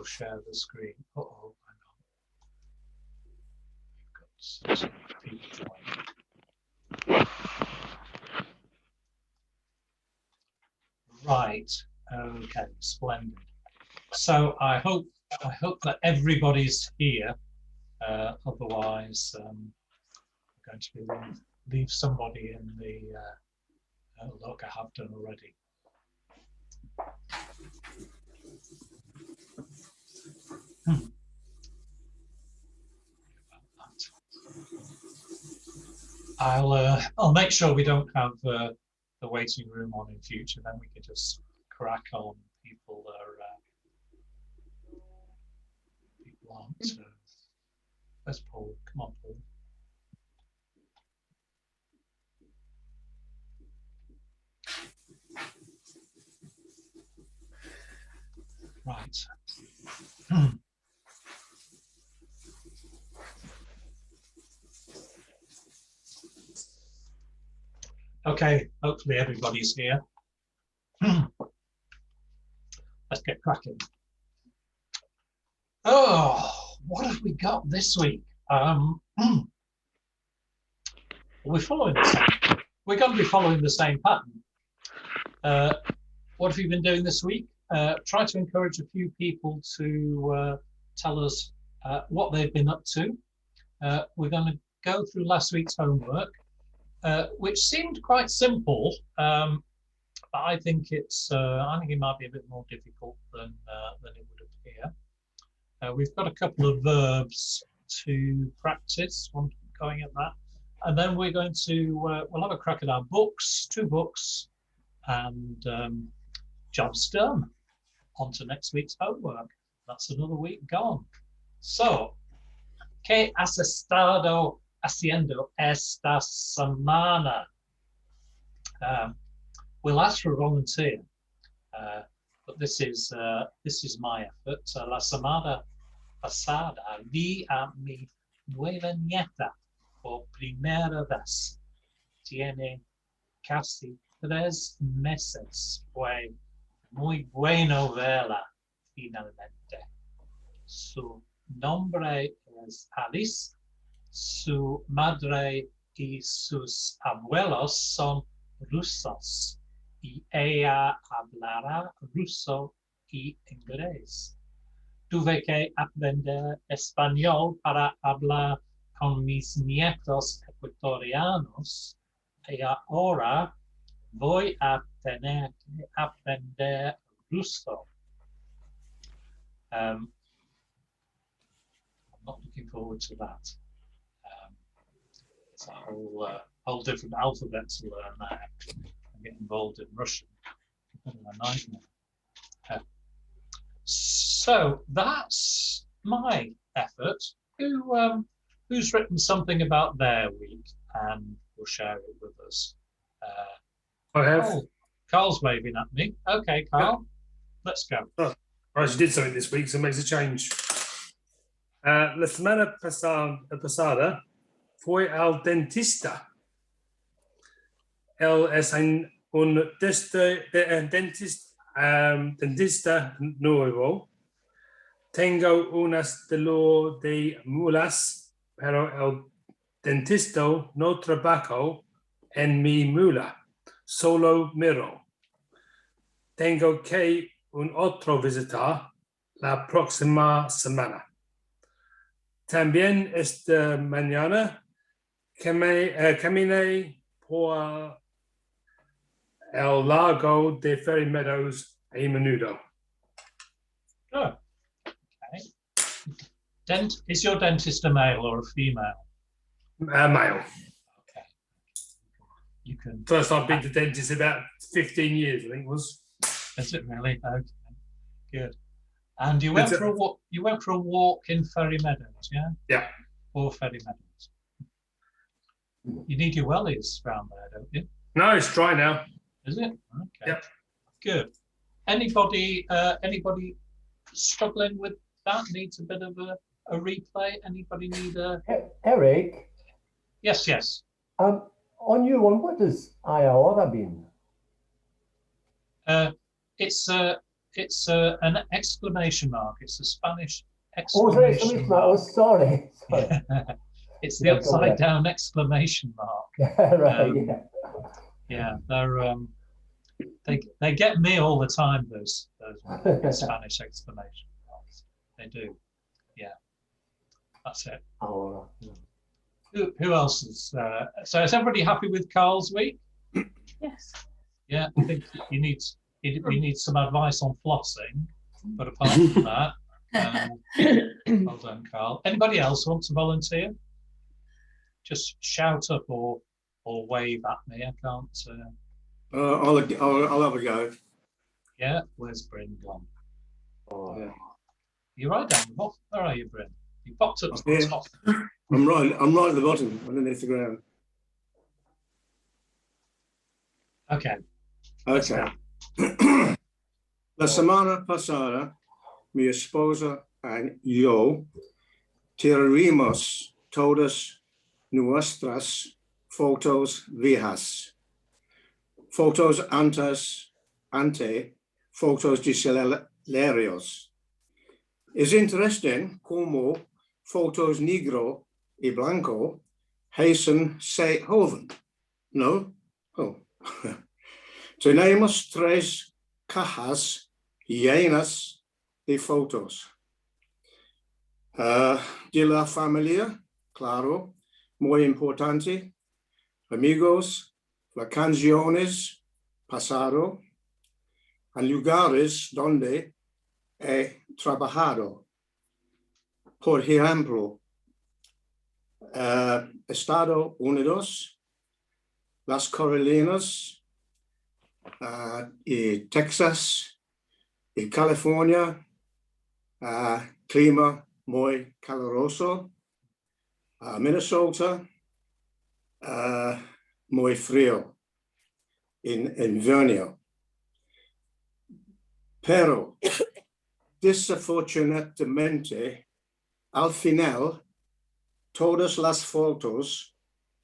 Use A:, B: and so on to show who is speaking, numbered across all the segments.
A: will share the screen. Uh-oh, hang on. We've got some people joining. Right. Okay. Splendid. So I hope that everybody's here. Otherwise, I'm going to leave somebody in the look. I have done already. I'll make sure we don't have the waiting room on in future. Then we can just crack on. People aren't. Where's Paul? Come on, Paul. Right. Okay, hopefully everybody's here. Let's get cracking. Oh, what have we got this week? We're following the same. We're going to be following the same pattern. What have you been doing this week? Try to encourage a few people to tell us what they've been up to. We're going to go through last week's homework, which seemed quite simple, but I think it might be a bit more difficult than it would appear. We've got a couple of verbs to practice. One going at that, and then we're going to we'll have a crack at our books, 2 books, and job's done. On to next week's homework. That's another week gone. So, ¿qué has estado haciendo esta semana? We'll ask for a volunteer, but this is my effort. La semana pasada vi a mi nueva nieta por primera vez. Tiene casi 3 meses. Fue muy buena verla finalmente. Su nombre es Alice. Su madre y sus abuelos son rusos y ella hablará ruso y inglés. Tuve que aprender español para hablar con mis nietos ecuatorianos y ahora voy a tener que aprender ruso. I'm not looking forward to that. It's a whole different alphabet to learn now, actually, and get involved in Russian. A nightmare. So that's my effort. Who's written something about their week and will share it with us?
B: I have.
A: Oh, Carl's waving at me. Okay, Carl, let's go.
B: Oh, I actually did something this week, so it makes a change. La semana pasada fui al dentista. Él es un dentista nuevo. Tengo unas dolor de muelas, pero el dentista no trabaja en mi mula, solo miro. Tengo que un otro visitar la próxima semana. También esta mañana caminé por el lago de Ferry Meadows a menudo.
A: Oh, okay. Is your dentist a male or a female?
B: Male.
A: Okay. You can.
B: First I've been to dentist about 15 years, I think it was.
A: Is it really? Okay. Good. And you went for a walk. You went for a walk in Ferry Meadows, yeah?
B: Yeah.
A: Or Ferry Meadows. You need your wellies around there, don't you?
B: No, it's dry now.
A: Is it? Okay.
B: Yep.
A: Good. Anybody struggling with that? Needs a bit of a replay? Anybody need a?
C: Eric?
A: Yes.
C: On your one, what does IORA mean?
A: It's It's an exclamation mark. It's a Spanish
C: Oh,
A: exclamation mark.
C: oh, sorry.
A: It's the upside down exclamation mark.
C: Right, yeah.
A: Yeah, they're they get me all the time. Those Spanish exclamation marks. They do. Yeah, that's it.
C: Oh,
A: Who else is? So is everybody happy with Carl's week?
D: Yes.
A: Yeah, I think we need some advice on flossing, but apart from that, well done, Carl. Anybody else want to volunteer? Just shout up or wave at me. I can't.
E: I'll have a go.
A: Yeah, where's Bryn gone?
C: oh.
E: Yeah.
A: You're right down the bottom. Where are you, Bryn? You popped up to the
E: Here.
A: top.
E: I'm right at the bottom, underneath the ground.
A: Okay.
E: Okay. La semana pasada, mi esposa y yo tiramos todas nuestras fotos viejas. Fotos ante fotos de celulares. Es interesante como fotos negro y blanco se joven, ¿no? Oh. Tenemos 3 cajas llenas de fotos. De la familia, claro, muy importante. Amigos, vacaciones, pasado, en lugares donde he trabajado. Por ejemplo, Estados Unidos, las Carolinas, y Texas, y California, clima muy caluroso, Minnesota, muy frío en invierno. Pero, desafortunadamente, al final, todas las fotos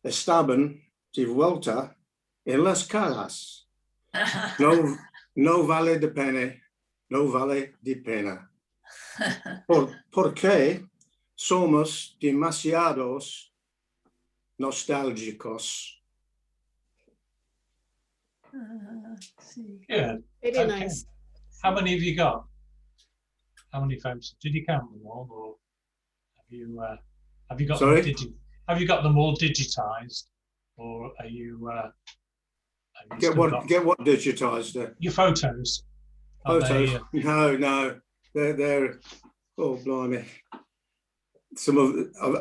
E: estaban de vuelta en las cajas. No vale de pena, no vale de pena. Porque somos demasiados nostálgicos.
A: Yeah.
D: Very
A: Okay.
D: nice.
A: How many have you got? How many photos? Did you count them all, or have you got
E: Sorry?
A: them have you got them all digitized, or are you?
E: Get what digitized?
A: Your photos. Are
E: Photos?
A: they,
E: No. They're oh blimey.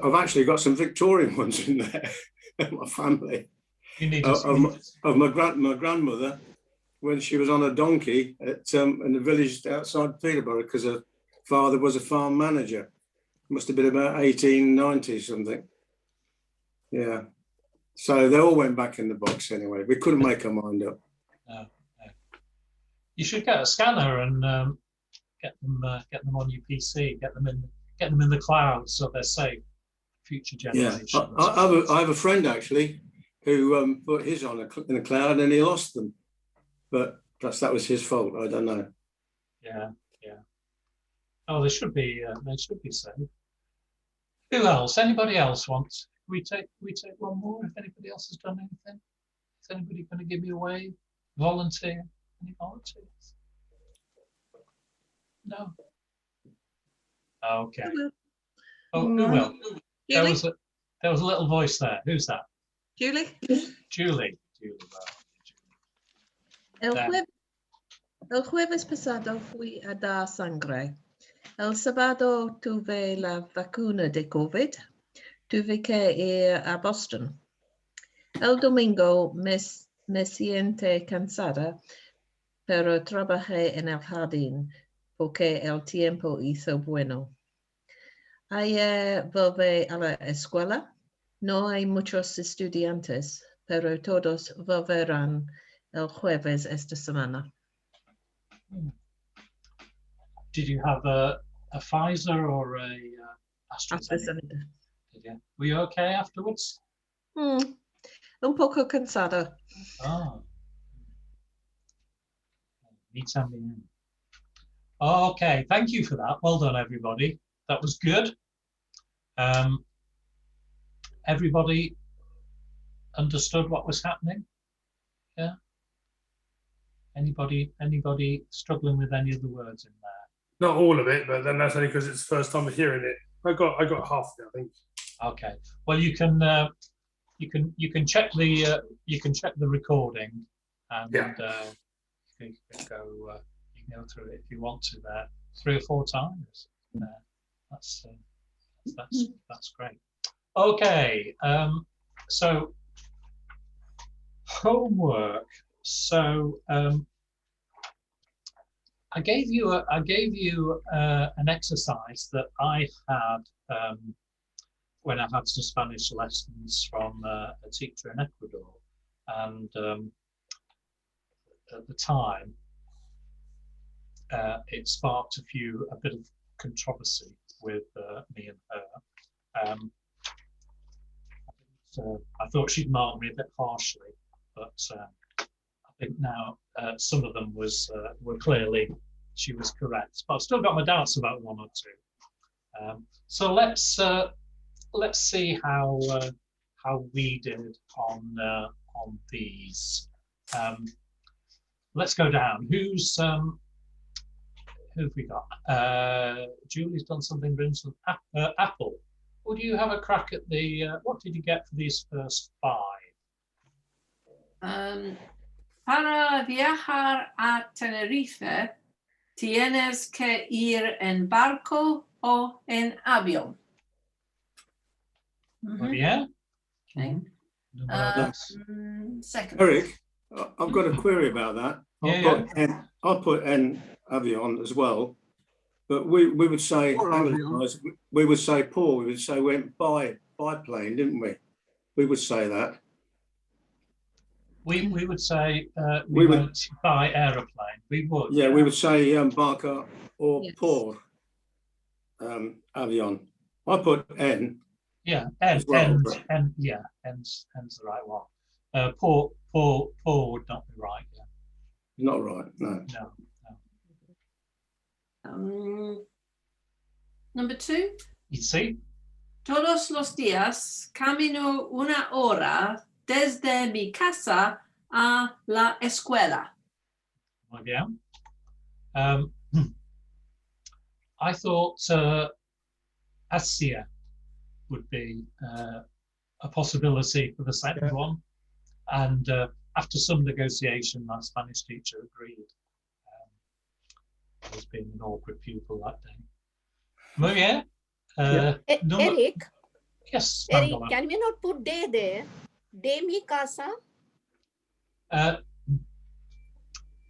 E: I've actually got some Victorian ones in there. My family.
A: you need
E: of my grandmother when she was on a donkey at in the village outside Peterborough because her father was a farm manager. Must have been about 1890 something. Yeah. So they all went back in the box anyway. We couldn't make our mind up.
A: No. You should get a scanner and get them on your PC. Get them in the cloud so they're safe. Future generations.
E: Yeah, I have a friend actually who put his on in the cloud and he lost them, but perhaps that was his fault. I don't know.
A: Yeah. Oh, they should be safe. Who else? Anybody else wants? We take one more. If anybody else has done anything, is anybody going to give me a wave? Volunteer? Any volunteers? No. Okay. Oh, who will? There was a little voice there. Who's that?
F: Julie.
A: Julie.
F: El jueves pasado fui a dar sangre. El sábado tuve la vacuna de COVID. Tuve que ir a Boston. El domingo me siento cansada, pero trabajé en el jardín porque el tiempo hizo bueno. Ayer volví a la escuela. No hay muchos estudiantes, pero todos volverán el jueves esta semana.
A: Did you have a Pfizer or a AstraZeneca? Did you? Were you okay afterwards?
F: Un poco cansada.
A: Oh. Me también. Okay, thank you for that. Well done, everybody. That was good. Everybody understood what was happening? Yeah. Anybody struggling with any of the words in there?
B: Not all of it, but then that's only because it's the first time of hearing it. I got half of it, I think.
A: Okay. Well, you can check the recording, and
B: Yeah.
A: you can go through it if you want to there 3 or 4 times. That's great. Okay. So homework. So I gave you an exercise that I had when I had some Spanish lessons from a teacher in Ecuador, and at the time it sparked a bit of controversy with me and her. So I thought she'd marked me a bit harshly, but I think now some of them were clearly she was correct. But I've still got my doubts about 1 or 2. So let's see how we did on these. Let's go down. Who have we got? Julie's done something. Vincent, Apple. Would you have a crack at the? What did you get for these first 5?
D: Para viajar a Tenerife, tienes que ir en barco o en avión.
A: Yeah.
D: Okay. Second.
E: Eric, I've got a query about that. I'll put en avion as well, but we would say we would say Paul. We would say went by plane, didn't we? We would say that.
A: We would say we went by aeroplane. We would.
E: Yeah, we would say barca or
F: Yes.
E: por avion. I put en.
A: Yeah,
E: as well,
A: end's the right one. Poor would not be right. Yeah.
E: Not right. No.
A: No.
D: Number 2.
A: You see?
D: Todos los días camino 1 hora desde mi casa a la escuela.
A: Yeah. I thought Asia would be a possibility for the second one, and after some negotiation, my Spanish teacher agreed. I was being an awkward pupil that day. But yeah.
G: Eric.
A: Yes.
G: Eric,
A: Angela.
G: can we not put de there? De mi casa?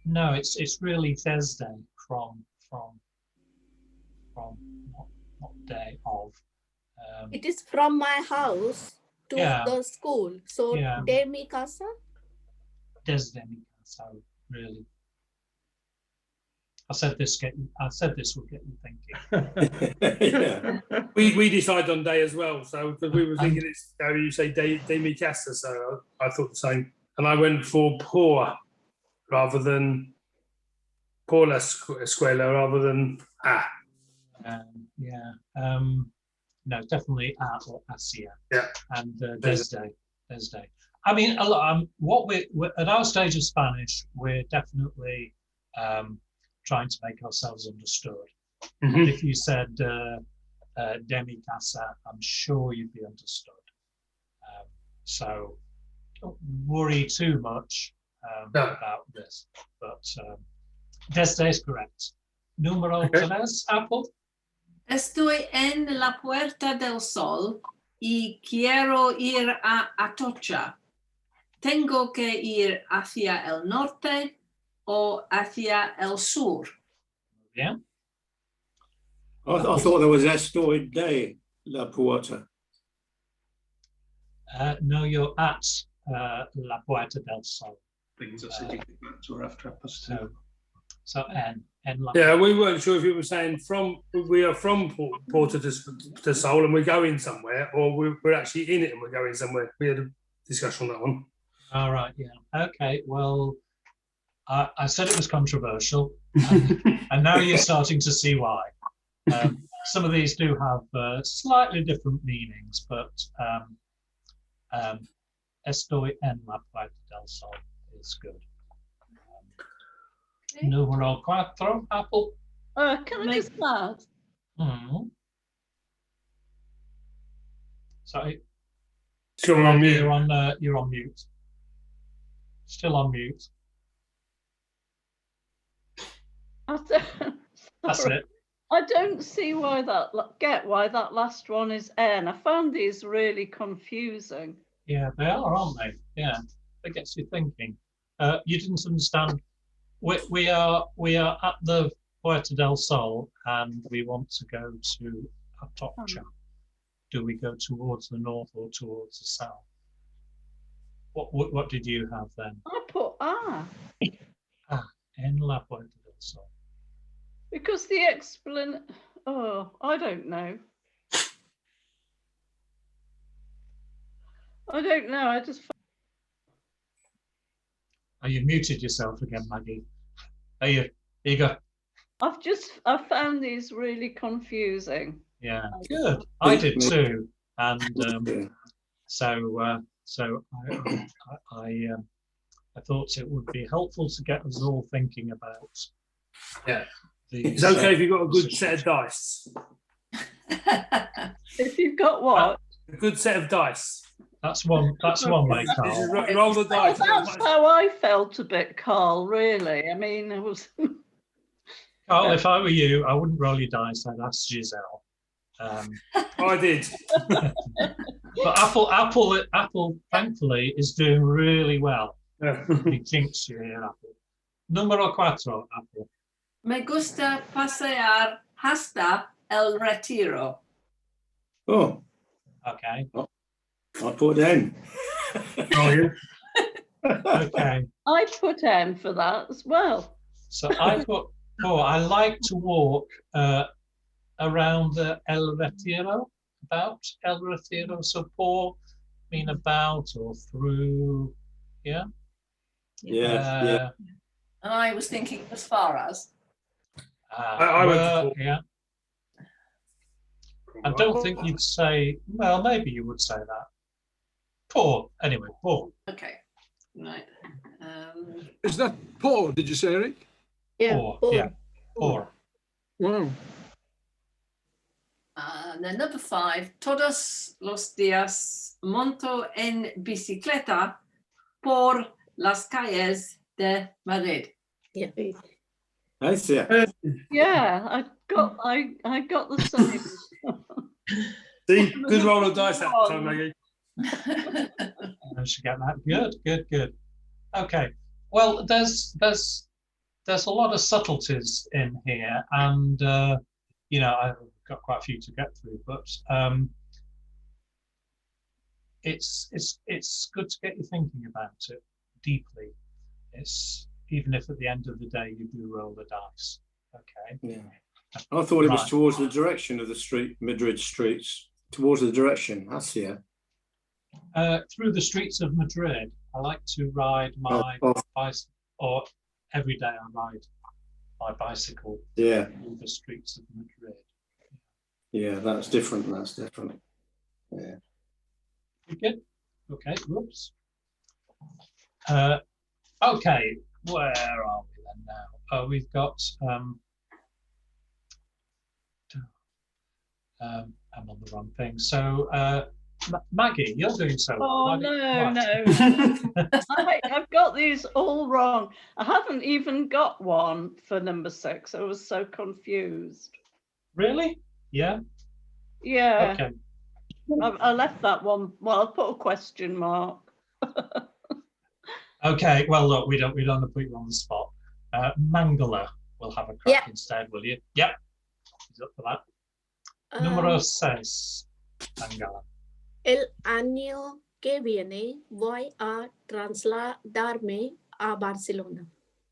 A: No, it's really Thursday from what day of.
G: It is from my house to the school. So de mi casa?
A: Desde mi casa, really. I said this would get you thinking.
E: Yeah.
B: We decided on day as well, so because we were thinking it's how you say de mi casa, so I thought the same, and I went for por rather than por la escuela rather than a.
A: No, definitely a or Asia.
B: Yeah,
A: and Desde. I mean, what we're at our stage of Spanish, we're definitely trying to make ourselves understood. And if you said de mi casa, I'm sure you'd be understood. So don't worry too much about this. But Desde is correct. Número 3, Apple.
D: Estoy en la Puerta del Sol y quiero ir a Atocha. ¿Tengo que ir hacia el norte o hacia el sur?
A: Yeah.
E: I thought there was Estoy de la Puerta.
A: No, you're at La Puerta del Sol.
H: Brings us a or after +2.
A: So N.
B: Yeah, we weren't sure if you were saying we are from Porto to Sol and we're going somewhere, or we're actually in it and we're going somewhere. We had a discussion on that one.
A: All right, yeah. Okay, well, I said it was controversial. And now you're starting to see why. Some of these do have slightly different meanings, but estoy en la Puerta del Sol is good. Número 4, Apple.
I: Can I just add?
A: Sorry.
B: Still on mute.
A: You're on mute. Still on mute. That's it.
I: I don't see why that last one is N. I found these really confusing.
A: Yeah, they are, aren't they? Yeah, that gets you thinking. You didn't understand. We are at the Puerta del Sol, and we want to go to Atocha. Do we go towards the north or towards the south? What did you have then?
I: I put
A: En la Puerta del Sol.
I: Because the I don't know. I don't know. I just.
A: Oh, you muted yourself again, Maggie. Here you go.
I: I found these really confusing.
A: Yeah, good. I did too, and so I thought it would be helpful to get us all thinking about.
B: Yeah, it's okay if you've got a good set of dice.
I: If you've got what?
B: A good set of dice.
A: That's one way, Carl.
B: Roll the dice.
I: That's how I felt a bit, Carl, really. I mean, it was...
A: Carl, if I were you, I wouldn't roll your dice. I'd ask Giselle.
B: I did.
A: But Apple, thankfully, is doing really well. He thinks you here, Apple. Número 4, Apple.
D: Me gusta pasear hasta el retiro.
E: Oh.
A: Okay.
E: I put N.
A: Okay.
I: I put N for that as well.
A: So I put, I like to walk around El Retiro, about El Retiro. So mean about or through, yeah?
E: Yeah.
D: And I was thinking as far as.
B: I went
A: yeah. I don't think you'd say, well, maybe you would say that. Poor, anyway, poor.
D: Okay, right.
J: Is that poor, did you say, Eric?
G: Yeah.
A: Poor, yeah, poor.
J: Wow.
D: And then number 5, todos los días monto en bicicleta por las calles de Madrid.
G: Yeah.
E: I see.
I: Yeah, I got the same.
B: See, good roll of dice that time, Maggie.
A: I should get that. Good. Okay. Well, there's a lot of subtleties in here, and I've got quite a few to get through, but it's good to get you thinking about it deeply. It's even if at the end of the day you do roll the dice. Okay.
E: Yeah. I thought it was towards the direction of the street, Madrid streets, towards the direction. That's here.
A: Through the streets of Madrid. I like to ride my bicycle, or every day I ride my bicycle through the streets of Madrid.
E: Yeah, that's different. Yeah.
A: Good. Okay, whoops. Okay, where are we then now? We've got I'm on the wrong thing. So Maggie, you're doing so well.
I: Oh, no. I've got these all wrong. I haven't even got one for number 6. I was so confused.
A: Really? Yeah?
I: Yeah.
A: Okay.
I: I left that one. Well, I put a question mark.
A: Okay, well, look, we don't want to put you on the spot. Mangala will have a crack instead, will you? Yep. He's up for that. Número 6. Mangala.
G: El año que viene voy a trasladarme a Barcelona.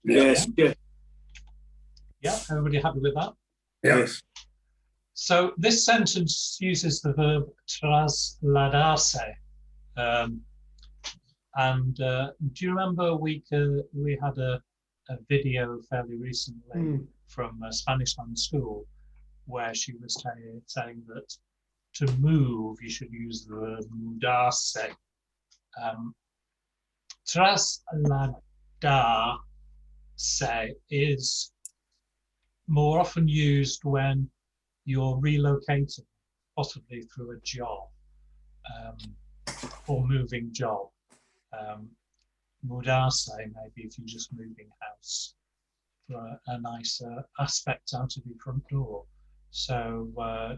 E: Yes.
A: Yeah, everybody happy with that?
E: Yes.
A: So this sentence uses the verb trasladarse. And do you remember we had a a video fairly recently from a Spanish language school where she was saying that to move, you should use the word mudarse. Trasladar is more often used when you're relocating, possibly through a job or moving job. Mudarse maybe if you're just moving house for a nicer aspect out of your front door. So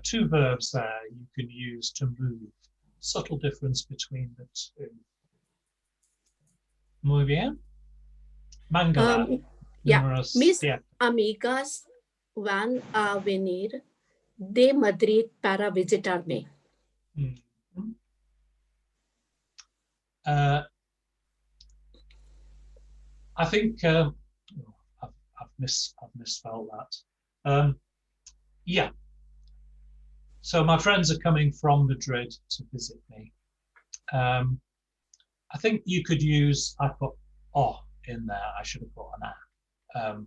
A: 2 verbs there you can use to move. Subtle difference between the two. Muy bien. Mangala.
G: Mis amigas van a venir de Madrid para visitarme.
A: I think I've misspelled that. Yeah. So my friends are coming from Madrid to visit me. I think you could use, I put "oh" in there. I should have put an "a."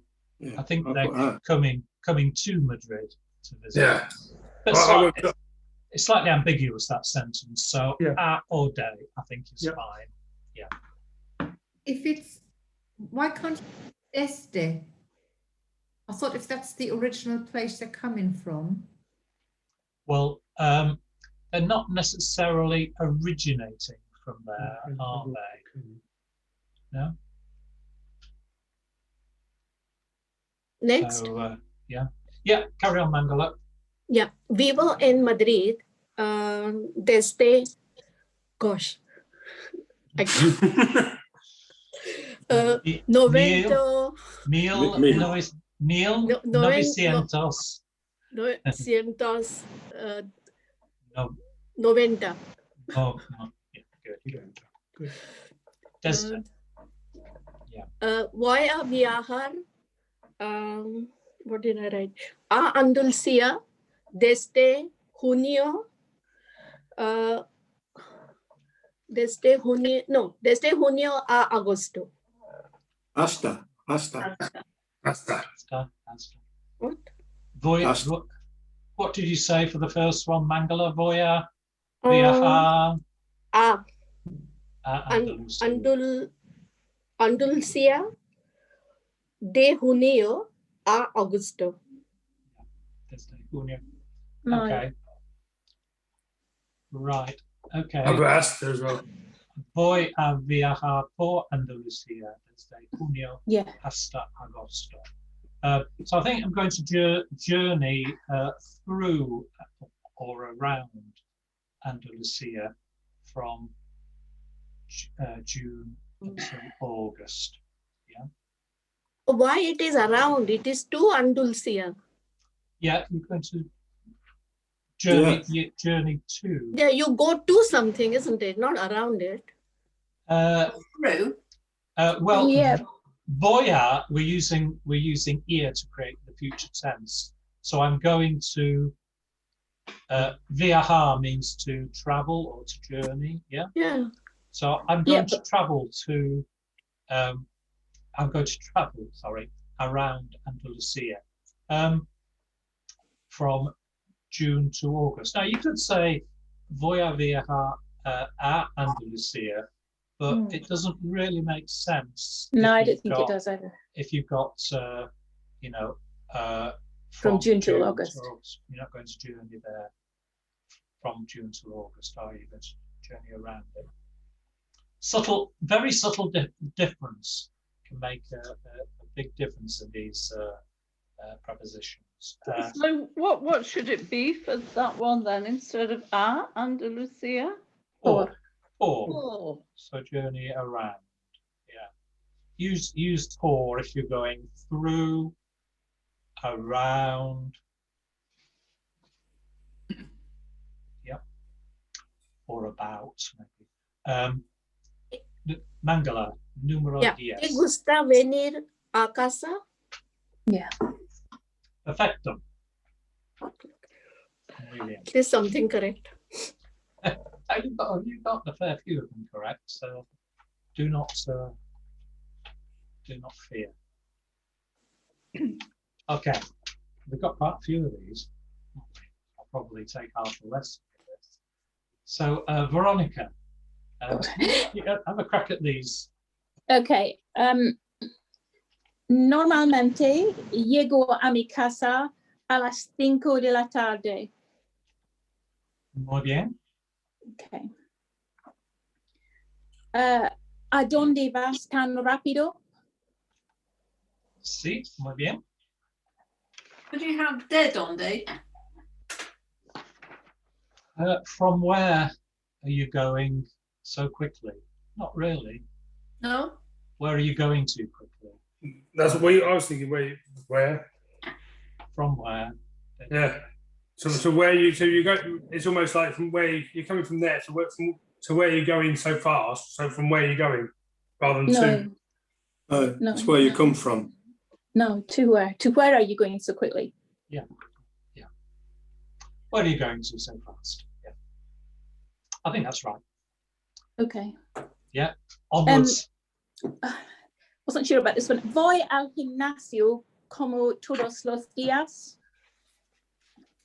A: I think they're coming to Madrid to visit.
B: Yeah.
A: But it's slightly ambiguous, that sentence. So "a" or "de" I think is fine. Yeah.
K: If it's, why can't you desde? I thought if that's the original place they're coming from.
A: Well, they're not necessarily originating from there, are they? No?
G: Next.
A: So, yeah, carry on, Mangala.
G: Yeah, vivo en Madrid desde, gosh, noventa.
A: Oh, good. Desde.
G: Voy a viajar, what did I write? A Andalucía desde junio, desde junio a agosto.
E: Hasta.
A: What? What did you say for the first one, Mangala? Voy viajar
G: a
A: Andalucía.
G: Andalucía de junio a agosto.
A: Desde junio. Okay. Right. Okay.
B: I've asked as well.
A: Voy a viajar por Andalucía desde junio hasta agosto. So I think I'm going to journey through or around Andalucía from June until August. Yeah.
G: Why it is around? It is to Andalucía.
A: Yeah, you're going to journey to.
G: Yeah, you go to something, isn't it? Not around it.
D: Through.
A: Well, voy we're using ir to create the future tense. So I'm going to viajar means to travel or to journey. Yeah.
G: Yeah.
A: So I'm going to travel to. Around Andalucía from June to August. Now you could say voy a viajar a Andalucía, but it doesn't really make sense.
L: No, I don't think it does either.
A: If you've got,
L: from June to August.
A: You're not going to journey there from June to August, are you? Going to journey around it. Very subtle difference can make a big difference in these prepositions.
I: So what should it be for that one then instead of a Andalucía?
A: Or. So journey around. Yeah. Use or if you're going through, around. Yep. Or about maybe. Mangala, número 10.
G: ¿Te gusta venir a casa?
L: Yeah.
A: Perfecto.
G: There's something correct.
A: You got a fair few of them correct, so do not fear. Okay, we've got quite a few of these. I'll probably take half the lesson of this. So, Veronica, you have a crack at these.
L: Okay. Normalmente llego a mi casa a las 5 de la tarde.
A: Muy bien.
L: Okay. ¿A dónde vas tan rápido?
A: Sí, muy bien.
D: Could you have de donde?
A: From where are you going so quickly? Not really.
D: No?
A: Where are you going to quickly?
B: That's what I was thinking. Where?
A: From where?
B: Yeah. So where you go? It's almost like from where you're coming from there to where you're going so fast. So from where you're going, rather than to.
E: No,
L: No.
E: it's where you come from.
L: No, to where? To where are you going so quickly?
A: Yeah. Where are you going to so fast? Yeah. I think that's right.
L: Okay.
A: Yeah. Onwards.
L: Wasn't sure about this one. Voy al gimnasio como todos los días.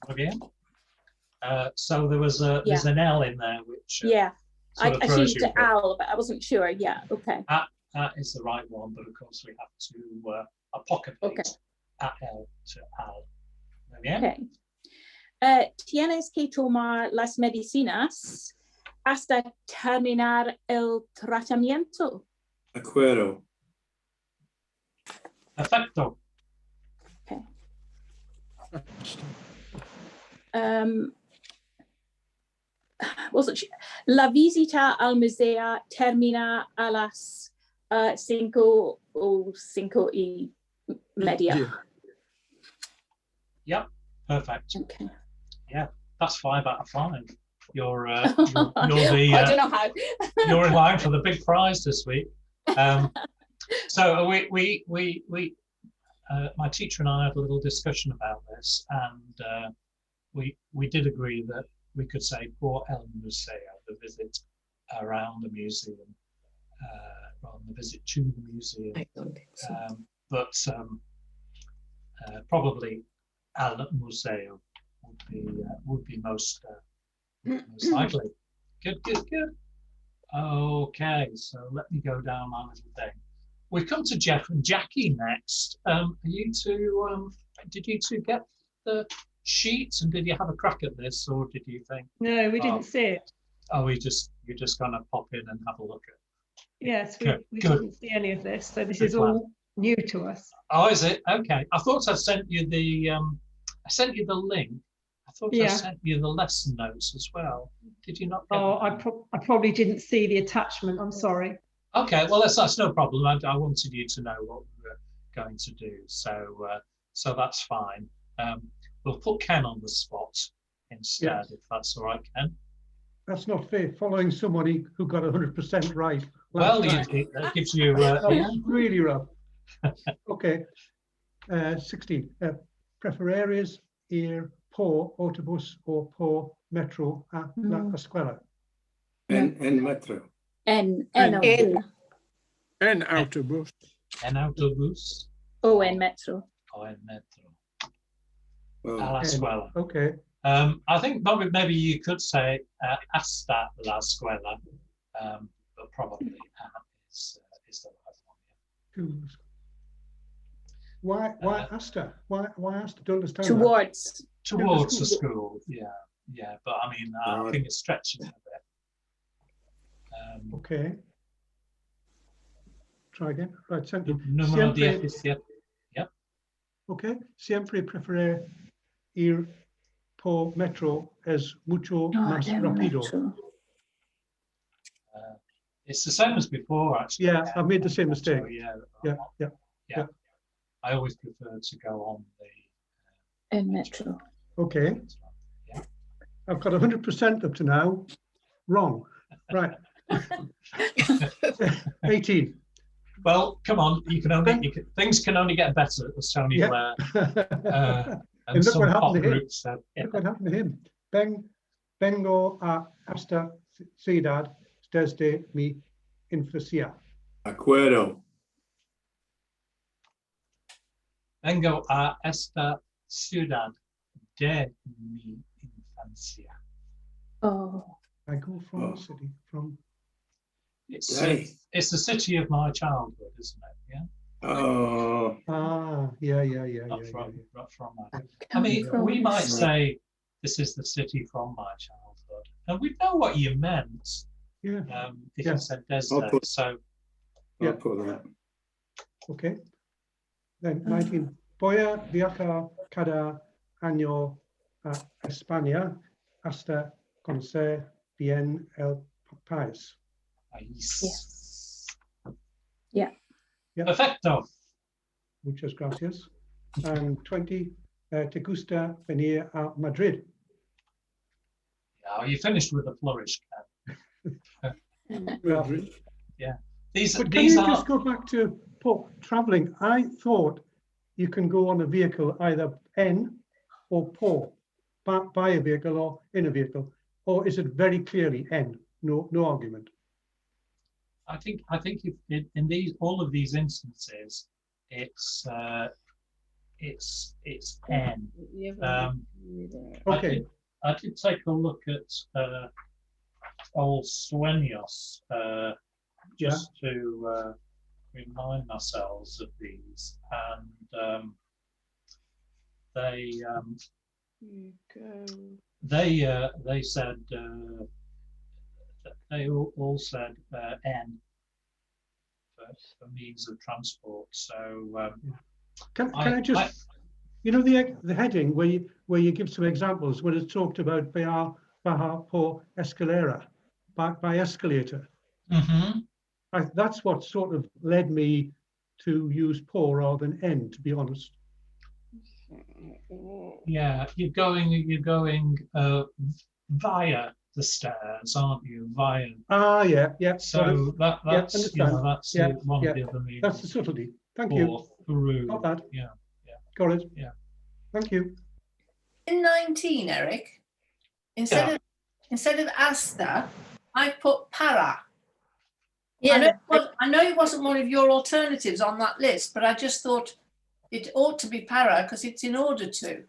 A: Muy bien. So there's an L in there, which
L: yeah, I changed to
A: you
L: Al, but I wasn't sure. Yeah, okay.
A: That is the right one, but of course we have to apocophate at L to Al. Muy bien.
L: Okay. Tienes que tomar las medicinas hasta terminar el tratamiento.
E: Acuerdo.
A: Perfecto.
L: Okay. Wasn't sure. La visita al museo termina a las 5 o 5:30.
A: Yep, perfect.
L: Okay.
A: Yeah, that's 5 out of 5. You're the
L: I don't know how.
A: you're in line for the big prize this week. So my teacher and I had a little discussion about this, and we did agree that we could say por el museo, the visit around the museum, rather than the visit to the museum.
F: I don't think so.
A: But probably al museo would be most likely. Good. Okay, so let me go down my little thing. We've come to Jeff and Jackie next. Are you two? Did you two get the sheets, and did you have a crack at this, or did you think?
M: No, we didn't see it.
A: Oh, you're just gonna pop in and have a look at it.
M: Yes, we didn't see any of this, so this is all new to us.
A: Oh, is it? Okay. I thought I sent you the link. I thought I sent you the lesson notes as well. Did you not get
M: I probably didn't see the attachment. I'm sorry.
A: Okay, well that's no problem. I wanted you to know what we were going to do, so that's fine. We'll put Ken on the spot instead, if that's all right, Ken.
N: That's not fair. Following somebody who got 100% right.
A: Well, that gives you.
N: Really rough. Okay. 16. Preferirías ir por autobús o por metro a la escuela?
E: En metro.
L: En
J: autobús.
A: En autobús.
L: O en metro.
A: O en metro.
E: Well,
A: a la escuela.
N: Okay.
A: I think maybe you could say hasta la escuela, but probably is the right one.
N: Why hasta? Why hasta? Don't understand.
L: Towards
A: the school. Yeah. But I mean, I think it's stretching a bit.
N: Okay. Try again. Right.
A: Número 17. Yep.
N: Okay. Siempre preferir ir por metro es mucho más rápido.
A: It's the same as before, actually.
N: Yeah, I made the same mistake.
A: Yeah. I always prefer to go on the
L: metro.
N: Okay.
A: Yeah.
N: I've got 100% up to now. Wrong. Right. 18.
A: Well, come on. Things can only get better, as Tony Blair.
N: And look what happened to him. Look what happened to him. Vengo a esta ciudad desde mi infancia.
E: Acuerdo.
A: Vengo a esta ciudad de mi infancia.
L: Oh.
N: I go from the city, from...
A: It's the city of my childhood, isn't it? Yeah.
E: Oh.
N: Ah, yeah.
A: Not from my. I mean, we might say this is the city from my childhood, and we know what you meant.
N: Yeah.
A: If you said Desde, so.
N: Yeah.
E: I'll put that.
N: Okay. Then 19. Voy a viajar cada año a España hasta conocer bien el país.
A: Yes.
L: Yeah.
A: Perfecto.
N: Muchas gracias. And 20. ¿Te gusta venir a Madrid?
A: Oh, you finished with a flourish, Ken.
N: Madrid.
A: Yeah.
N: But can you just go back to traveling? I thought you can go on a vehicle either en or por, by a vehicle or in a vehicle, or is it very clearly en? No argument.
A: I think if in all of these instances, it's en.
N: Okay.
A: I did take a look at old Sueños just to remind ourselves of these, and they said they all said N for means of transport. So
N: can I just, you know, the heading where you give some examples when it's talked about bajar por escalera, by escalator.
A: Mm-hmm.
N: That's what sort of led me to use por rather than en, to be honest.
A: Yeah, you're going via the stairs, aren't you? Via.
N: Ah, yeah.
A: So that's one of the other meanings.
N: That's the subtlety. Thank you.
A: Through.
N: Got that.
A: Yeah.
N: Got it.
A: Yeah.
N: Thank you.
D: In 19, Eric, instead of hasta, I put para. Yeah. I know it wasn't one of your alternatives on that list, but I just thought it ought to be para because it's in order to.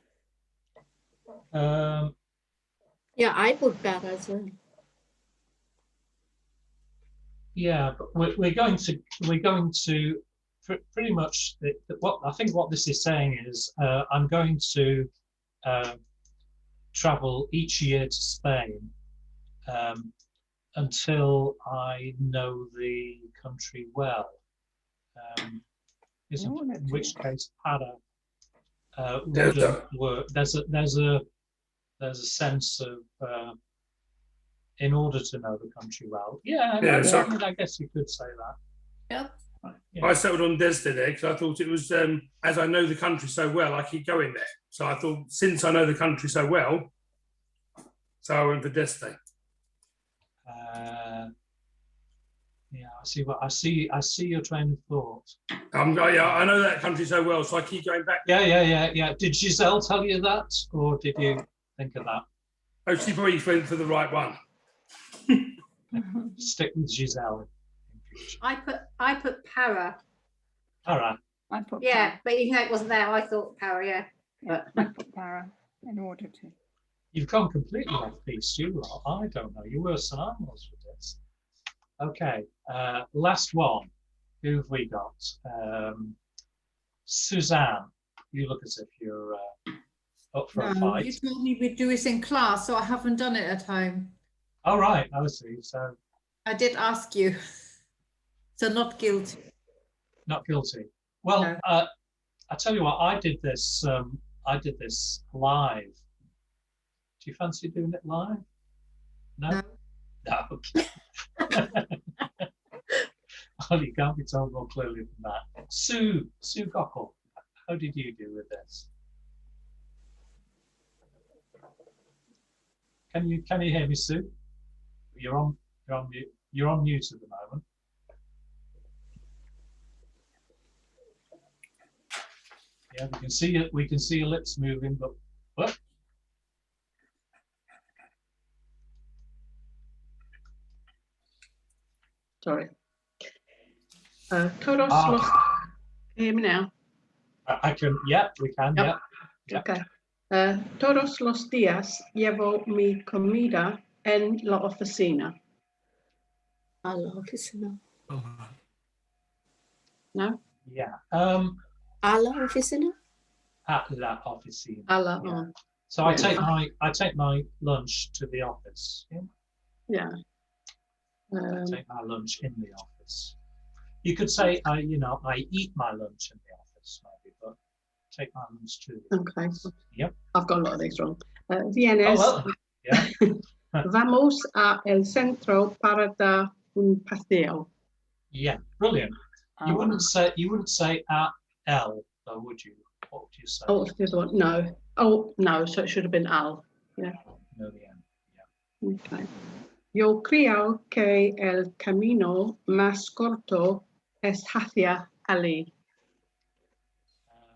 G: Yeah, I put para as well.
A: Yeah, but we're going to pretty much what this is saying is I'm going to travel each year to Spain until I know the country well. In which case para wouldn't work. There's a sense of in order to know the country well. Yeah, I guess you could say that.
D: Yeah.
B: I settled on Desde there because I thought it was, as I know the country so well, I keep going there. So I thought, since I know the country so well, so I went for Desde.
A: I see your train of thought.
B: I know that country so well, so I keep going back.
A: Yeah. Did Giselle tell you that, or did you think of that?
B: Oh, she probably went for the right one.
A: Stick with Giselle.
K: I put para.
A: Para.
M: I put
K: para. But even though it wasn't there, I thought para, yeah.
M: But I put para in order to.
A: You've gone completely off piece, you lot. I don't know. You're worse than I was with this. Okay, last one. Who have we got? Suzanne, you look as if you're up for a fight.
K: You told me we'd do it in class, so I haven't done it at home.
A: All right, I see. So
K: I did ask you. So not guilty.
A: Not guilty. Well, no. I tell you what, I did this live. Do you fancy doing it live? No. Okay. Well, you can't be told more clearly than that. Sue Gockel, how did you do with this? Can you hear me, Sue? You're on mute. You're on mute at the moment. Yeah, we can see it. We can see your lips moving, but what?
M: Sorry. Todos los. Can you hear me now?
A: I can, yeah, we can,
M: Yep.
A: yeah.
M: Okay. Todos los días llevo mi comida en la oficina.
G: A la oficina.
M: No?
A: Yeah.
G: A la oficina?
A: At la oficina.
M: A la,
A: Yeah.
M: oh,
A: So I
M: yeah.
A: take my lunch to the office. Yeah.
M: Yeah.
A: I take my lunch in the office. You could say I eat my lunch in the office maybe, but take my lunch to the
M: Okay.
A: office. Yep.
M: I've got a lot of these wrong. Vienes.
A: Oh, well, yeah.
M: Vamos a el centro para dar un paseo.
A: Yeah, brilliant. You wouldn't say at L, though, would you? What would you say?
M: Oh, what's the other one? No. Oh, no. So it should have been al. Yeah.
A: No, the end. Yeah.
M: Okay. Yo creo que el camino más corto es hacia allí.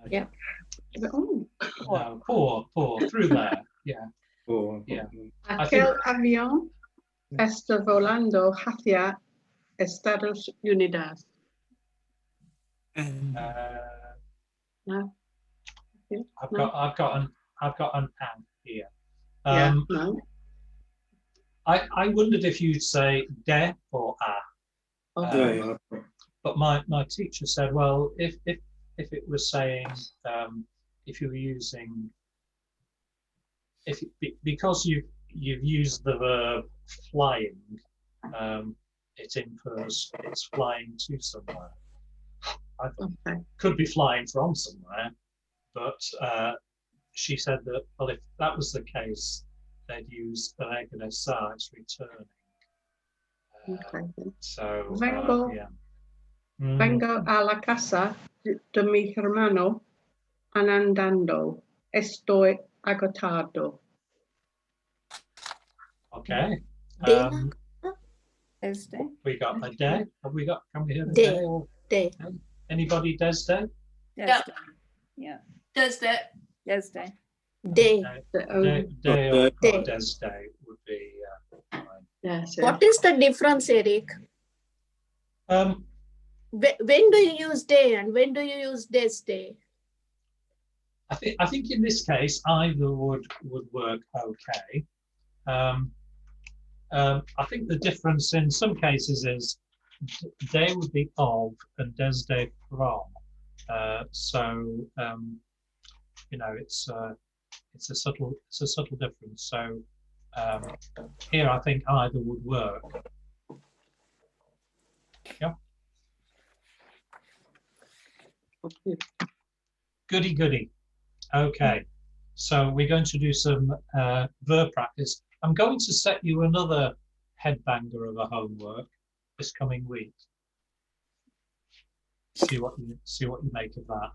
A: Yeah.
M: Oh.
A: No, poor, through there. Yeah.
E: Poor.
A: Yeah.
M: Aquel avión está volando hacia Estados Unidos. No.
A: I've got an and here.
M: Yeah. No.
A: I wondered if you'd say de or a. But my teacher said, well, if it was saying if you were using because you've used the verb flying, it infers it's flying to somewhere. I thought could be flying from somewhere, but she said that, well, if that was the case, they'd use regresa, it's returning. So
M: Vengo a la casa de mi hermano andando. Estoy agotado.
A: Okay.
K: Thursday.
A: We got a day. Have we got? Can we hear a
G: Day.
A: day?
G: Day.
A: Anybody does day?
D: Yeah.
I: Yeah.
D: Thursday.
K: Thursday.
G: Day.
A: Day or des day would be fine.
M: Yes.
G: What is the difference, Eric? When do you use day and when do you use des day?
A: I think in this case either would work okay. I think the difference in some cases is day would be of and des day from. So it's a subtle difference. So here I think either would work. Yeah. Goody. Okay, so we're going to do some verb practice. I'm going to set you another headbanger of a homework this coming week. See what you make of that.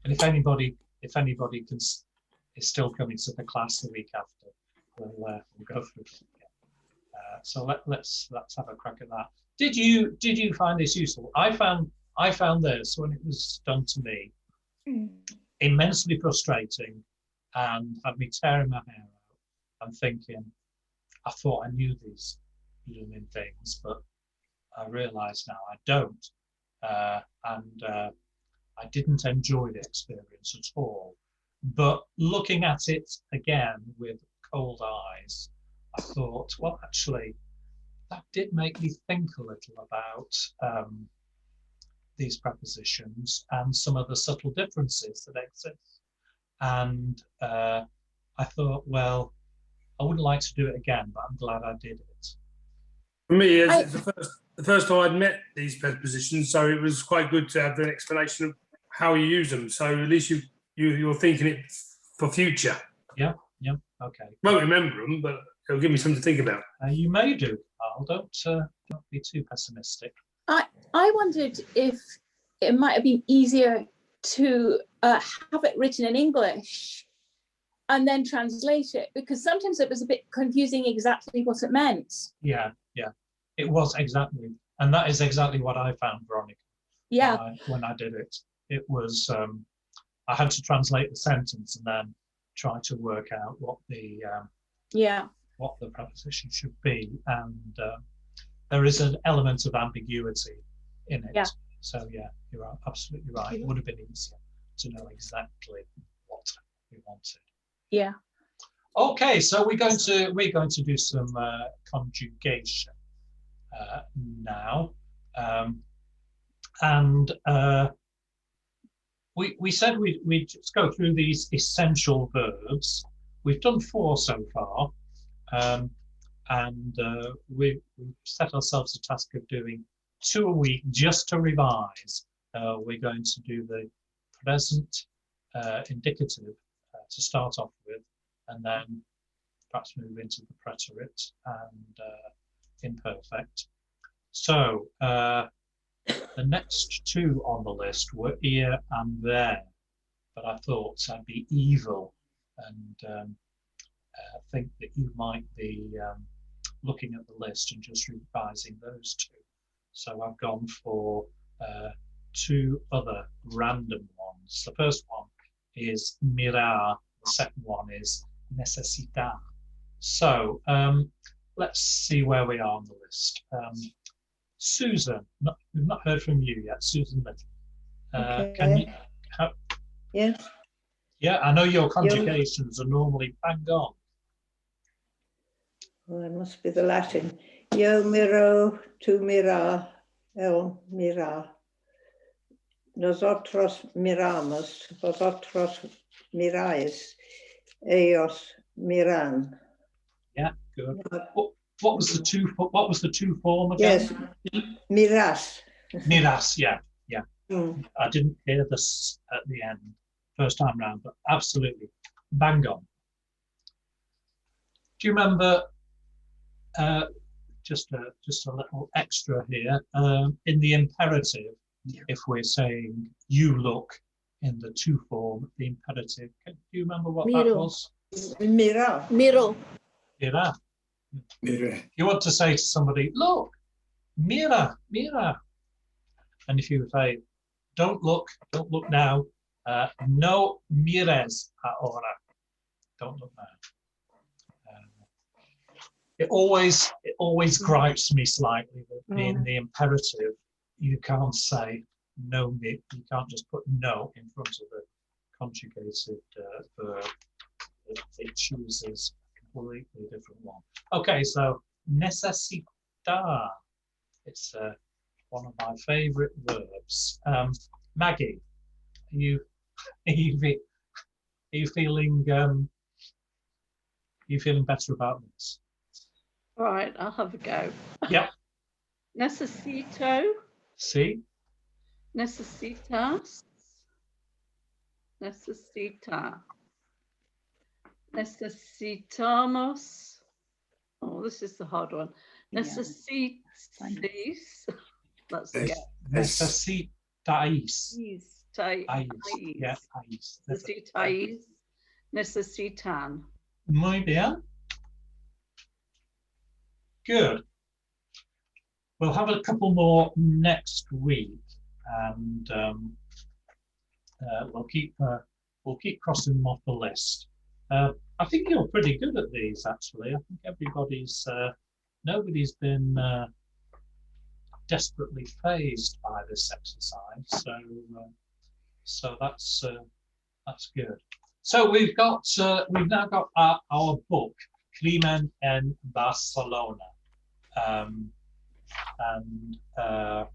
A: And if anybody is still coming to the class the week after, we'll go through it again. So let's have a crack at that. Did you find this useful? I found this when it was done to me immensely frustrating and had me tearing my hair out and thinking, I thought I knew these blooming things, but I realise now I don't. And I didn't enjoy the experience at all. But looking at it again with cold eyes, I thought, well, actually, that did make me think a little about these prepositions and some of the subtle differences that exist. And I thought, well, I wouldn't like to do it again, but I'm glad I did it.
B: For me, it's the first time I'd met these prepositions, so it was quite good to have an explanation of how you use them. So at least you're thinking it for future.
A: Yeah, okay.
B: Won't remember them, but it'll give me something to think about.
A: You may do, Carl. Don't be too pessimistic.
L: I wondered if it might have been easier to have it written in English and then translate it, because sometimes it was a bit confusing exactly what it meant.
A: Yeah, it was exactly, and that is exactly what I found, Veronica.
L: Yeah.
A: When I did it, it was I had to translate the sentence and then try to work out what the preposition should be, and there is an element of ambiguity in it.
L: Yeah.
A: So yeah, you're absolutely right. It would have been easier. to know exactly what we wanted.
L: Yeah.
A: Okay, so we're going to do some conjugation now, and we said we'd just go through these essential verbs. We've done 4 so far, and we've set ourselves a task of doing 2 a week just to revise. We're going to do the present indicative to start off with, and then perhaps move into the preterite and imperfect. So the next 2 on the list were here and there, but I thought I'd be evil and think that you might be looking at the list and just revising those 2. So I've gone for 2 other random ones. The first one is mirar, the second one is necessitar. So let's see where we are on the list. Susan, we've not heard from you yet. Susan Little.
O: Okay.
A: Can you?
O: Yes.
A: Yeah, I know your conjugations are normally bang on.
O: Well, it must be the Latin. Yo miro, tu mira, el mira. Nosotros miramos, vosotros miráis, ellos miran.
A: Yeah, good. What was the two form again?
O: Yes, miras.
A: Miras, yeah.
O: Mm.
A: I didn't hear this at the end, first time round, but absolutely bang on. Do you remember? Just a little extra here. In the imperative, if we're saying you look in the 2 form, the imperative. Do you remember what that was?
O: Mira.
G: Miro.
A: Mira.
E: Mira.
A: You want to say to somebody, look, mira, mira. And if you say, don't look now, no mires ahora. Don't look now. It always gripes me slightly that in the imperative, you can't say no, you can't just put no in front of the conjugated verb. It chooses a completely different one. Okay, so necessitar. It's one of my favourite verbs. Maggie, are you feeling better about this?
I: All right, I'll have a go.
A: Yep.
I: Necesito.
A: See?
I: Necesitas. Necesita. Necesitamos. Oh, this is the hard one. Necesitis. Let's get.
A: Necesitais.
I: Yeah. Necesitais. Necesitan.
A: Muy bien. Good. We'll have a couple more next week, and we'll keep crossing them off the list. I think you're pretty good at these, actually. I think nobody's been desperately fazed by this exercise, so that's good. So we've now got our book, Crimen en Barcelona, and are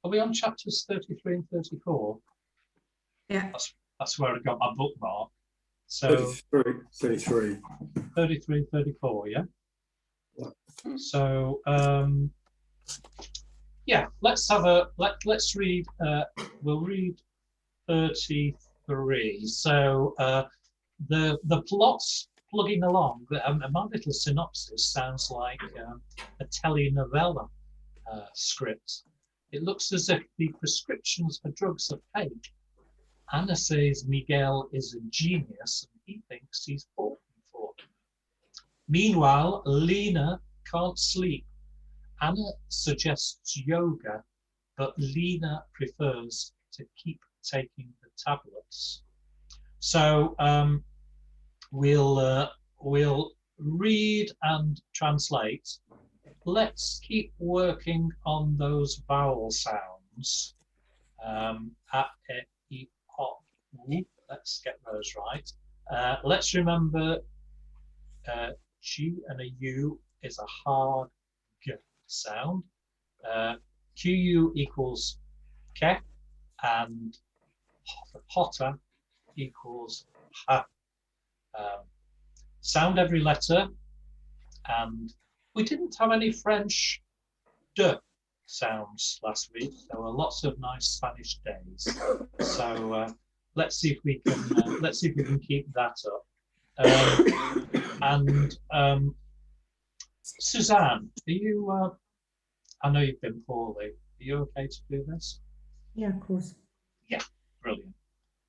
A: we on chapters 33 and 34?
K: Yeah.
A: That's where I got my bookmark. So
E: 33.
A: 33, 34, yeah? So yeah, let's read, we'll read 33. So the plot's plugging along. My little synopsis sounds like a telenovela script. It looks as if the prescriptions for drugs are fake. Anna says Miguel is a genius and he thinks he's falling for him. Meanwhile, Lena can't sleep. Anna suggests yoga, but Lena prefers to keep taking the tablets. So we'll read and translate. Let's keep working on those vowel sounds. A, E, I, O, U. Let's get those right. Let's remember G and a U is a hard G sound. QU equals Ke, and the Potter equals Ha. Sound every letter, and we didn't have any French D sounds last week. There were lots of nice Spanish days, so let's see if we can keep that up. Suzanne, are you? I know you've been poorly. Are you okay to do this?
K: Yeah, of course.
A: Yeah, brilliant.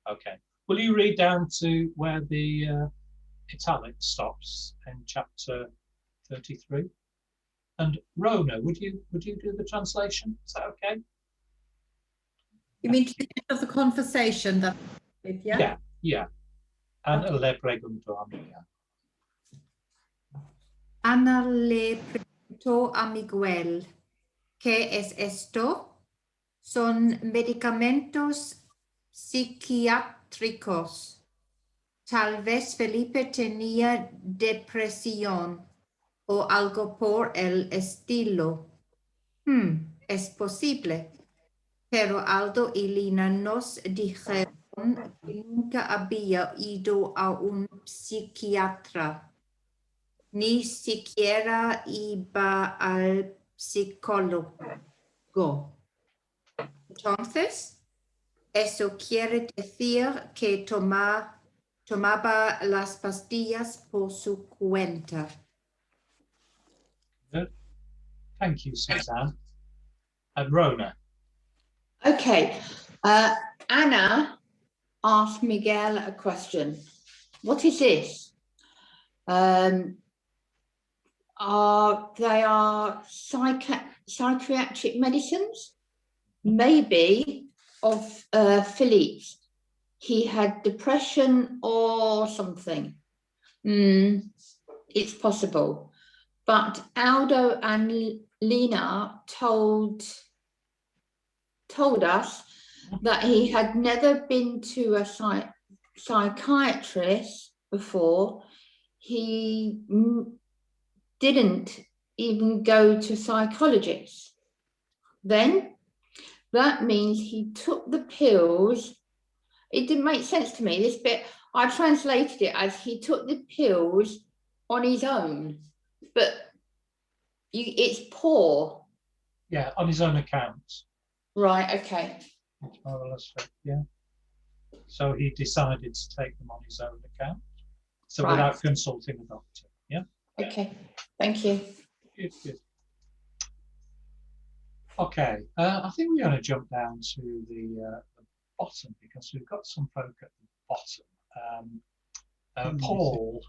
A: Okay. Will you read down to where the italic stops in chapter 33? And Rona, would you do the translation? Is that okay?
K: You mean to the end of the conversation that? Yeah.
A: Yeah. And le pregunto a Miguel.
K: Ana le preguntó a Miguel, ¿qué es esto? Son medicamentos psiquiátricos. Tal vez Felipe tenía depresión o algo por el estilo. Es posible. Pero Aldo y Lina nos dijeron que nunca había ido a un psiquiatra. Ni siquiera iba al psicólogo. Entonces, eso quiere decir que tomaba las pastillas por su cuenta.
A: Good. Thank you, Suzanne. And Rona.
P: Okay. Anna asked Miguel a question. What is this? They are psychiatric medicines, maybe of Philippe's. He had depression or something. It's possible. But Aldo and Lena told us that he had never been to a psychiatrist before. He didn't even go to psychologists. Then that means he took the pills. It didn't make sense to me, this bit. I translated it as he took the pills on his own, but it's poor.
A: Yeah, on his own account.
P: Right, okay.
A: That's more or less it, yeah. So he decided to take them on his own account. So
P: Right.
A: Without consulting a doctor, yeah?
P: Okay, thank you.
A: Good. Okay, I think we're going to jump down to the bottom because we've got some folk at the bottom. Paul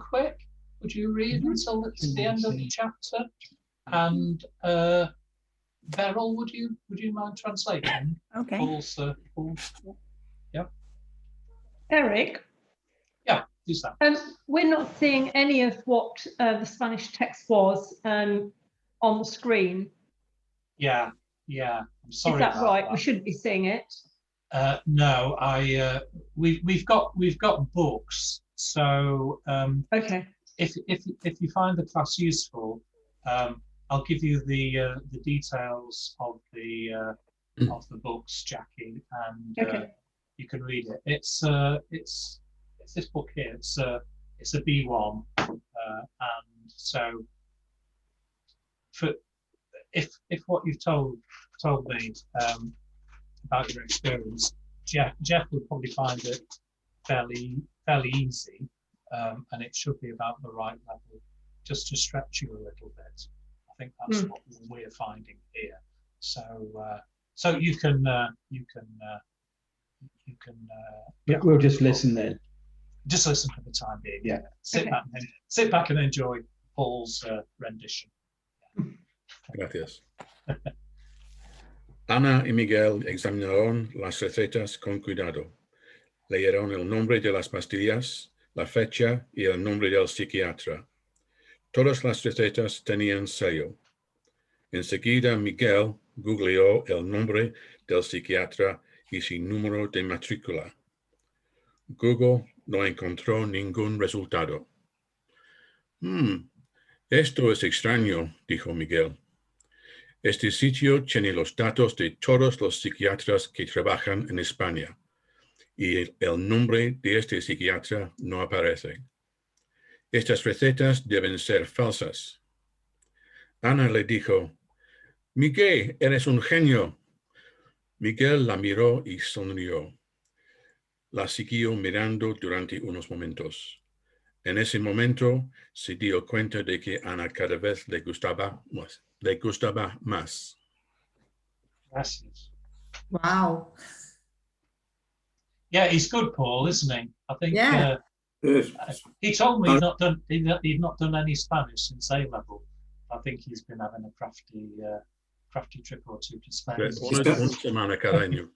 A: Quick, would you read until it's the end of the chapter? And Beryl, would you mind translating?
M: Okay.
A: Paul's, yeah.
M: Eric?
A: Yeah, who's that?
M: We're not seeing any of what the Spanish text was on the screen.
A: Yeah. I'm sorry.
M: Is that
A: about
M: right?
A: that.
M: We shouldn't be seeing it.
A: No, we've got books. So
M: okay.
A: If you find the class useful, I'll give you the details of the books, Jackie, and you can read it. It's this book here. It's a B1, and so if what you've told me about your experience, Jeff would probably find it fairly easy, and it should be about the right level, just to stretch you a little bit. I think that's what we're finding here. So you can.
Q: We'll just listen then.
A: Just listen for the time being.
Q: Yeah.
A: Sit back and enjoy Paul's rendition.
R: Gracias. Ana y Miguel examinaron las recetas con cuidado. Leyeron el nombre de las pastillas, la fecha y el nombre del psiquiatra. Todas las recetas tenían sello. Enseguida Miguel googleó el nombre del psiquiatra y sin número de matrícula. Google no encontró ningún resultado. Esto es extraño, dijo Miguel. Este sitio tiene los datos de todos los psiquiatras que trabajan en España y el nombre de este psiquiatra no aparece. Estas recetas deben ser falsas. Ana le dijo, Miguel, eres un genio. Miguel la miró y sonrió. La siguió mirando durante unos momentos. En ese momento se dio cuenta de que Ana cada vez le gustaba más.
A: Gracias.
K: Wow.
A: Yeah, he's good, Paul, isn't he? I think.
K: Yeah.
A: He told me he'd not done any Spanish since A level. I think he's been having a crafty trip or two to Spain.
R: Una semana cada año.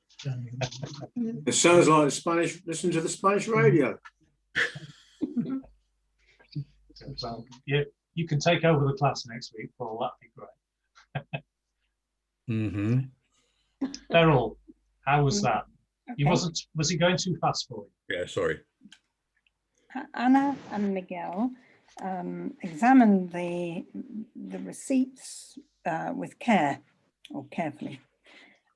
E: It sounds like Spanish. Listen to the Spanish radio.
A: Well, you can take over the class next week, Paul. That'd be great. Beryl, how was that?
S: Okay.
A: Was he going too fast for you?
R: Yeah, sorry.
S: Anna and Miguel examined the receipts with care, or carefully.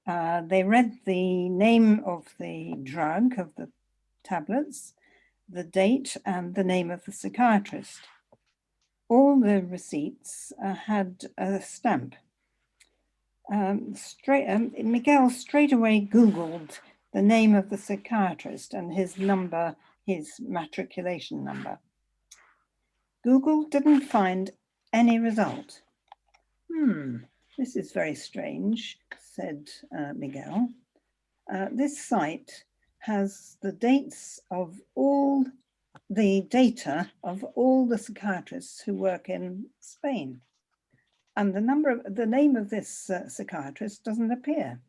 S: They read the name of the drug, of the tablets, the date, and the name of the psychiatrist. All the receipts had a stamp. Miguel straight away Googled the name of the psychiatrist and his number, his matriculation number. Google didn't find any result. This is very strange, said Miguel. This site has the dates of all the data of all the psychiatrists who work in Spain. And the name of this psychiatrist doesn't appear.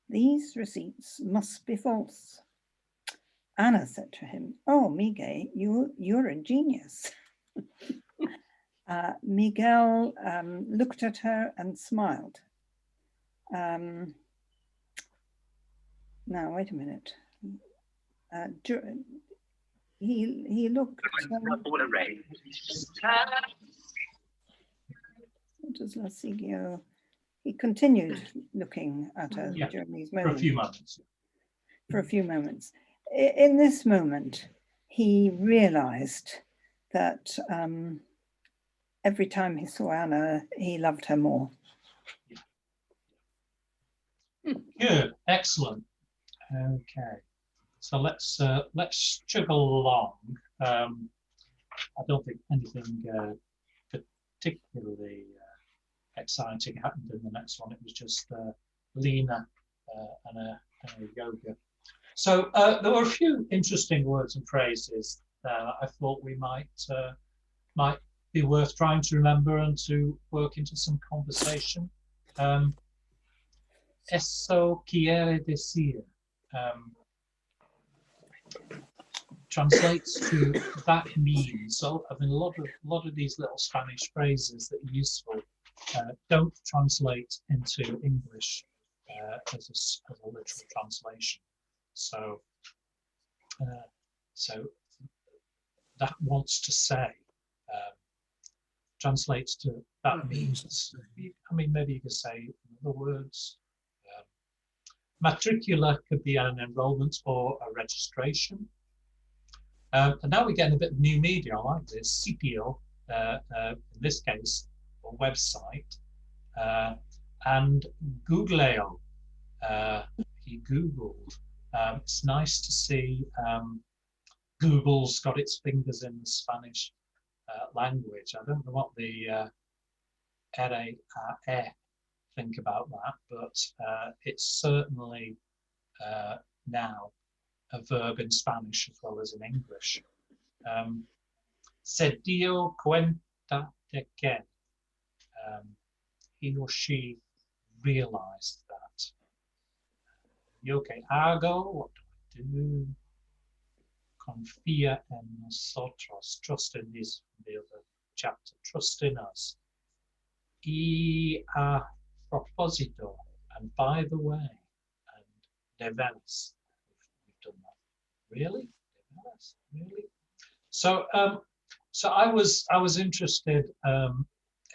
S: These receipts must be false. Anna said to him, "Oh, Miguel, you're a genius." Miguel looked at her and smiled. Now, wait a minute. He looked. He continued looking at her during these moments.
A: For a few moments.
S: For a few moments. In this moment, he realized that every time he saw Anna, he loved her more.
A: Good, excellent. Okay, so let's juggle along. I don't think anything particularly exciting happened in the next one. It was just Lena and a yoga. So there were a few interesting words and phrases that I thought we might be worth trying to remember and to work into some conversation. Eso quiere decir translates to that means. So I mean, a lot of these little Spanish phrases that are useful don't translate into English as a literal translation. So that wants to say translates to that means. I mean, maybe you could say other words. Matricula could be an enrollment or a registration. And now we're getting a bit of new media. I like this. Sitio, in this case, or website, and Googleo. He Googled. It's nice to see Google's got its fingers in the Spanish language. I don't know what the think about that, but it's certainly now a verb in Spanish as well as in English. Se dio cuenta de que. He or she realized that. Yo que hago, what do I do? Confía en nosotros. Trust in this, the other chapter. Trust in us. Y a propósito, and by the way, de veras. We've done that. Really? De veras? Really? So, so I was interested